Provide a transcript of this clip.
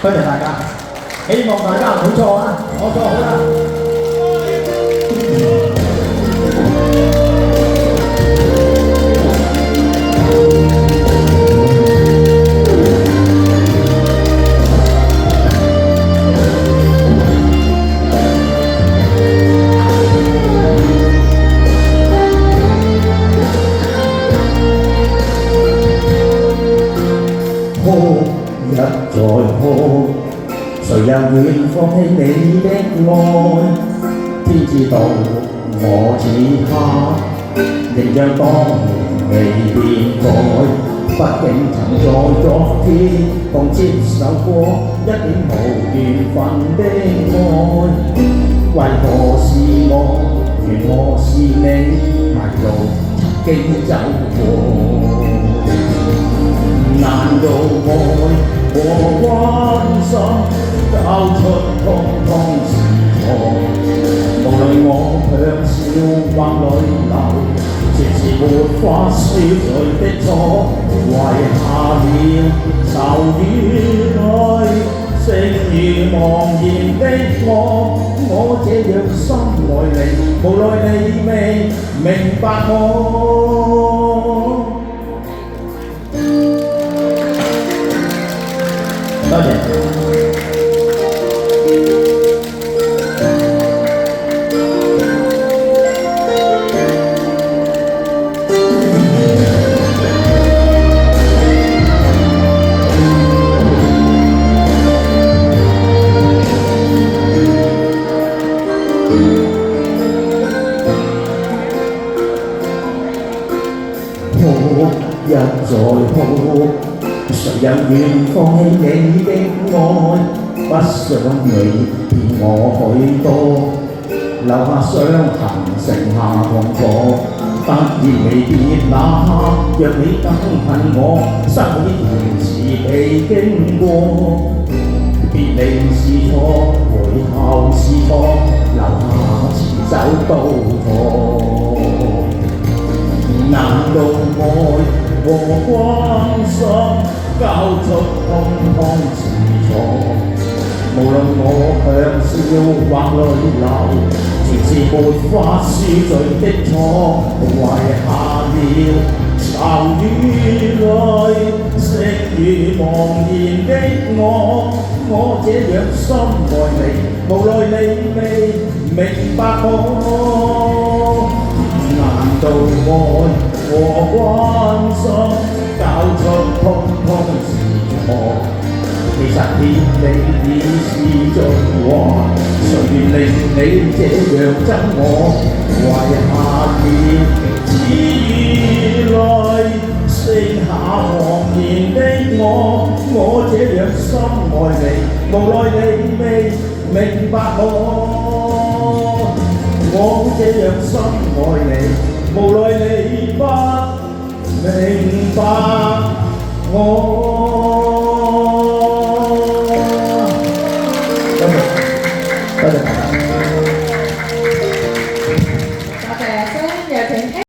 多謝大家，希望大家唔好錯啊，我錯好啦。哭一再哭，誰又願放棄你的愛？天知道我此刻仍像當年未變改，畢竟曾在昨天共接受過一點無緣分的愛。為何是我，原來是你迷路曾經走過？難道愛和關心交出通通是錯？無論我向笑或淚流，全是沒法消除的錯。遺下了愁與淚，剩如茫然的我這樣深愛你，無奈你未明白我。多謝。哭一再哭，誰又願放棄你的愛？不想你騙我許多，留下傷痕，剩下痛楚。突然離別那刻，若你更恨我，失去原是被經過。別離是錯，回頭是錯，留下遲走都錯。難道愛和關心交出通通是錯？無論我向笑或淚流，全是沒法消除的錯。遺下了愁與淚，剩如茫然的我這樣深愛你，無奈你未明白我。難道愛和關心交出通通是錯？其實天地已是盡壞，誰願令你這樣憎我？遺下了只與淚，剩下茫然的我這樣深愛你，無奈你未明白我。我這樣深愛你，無奈你不明白我。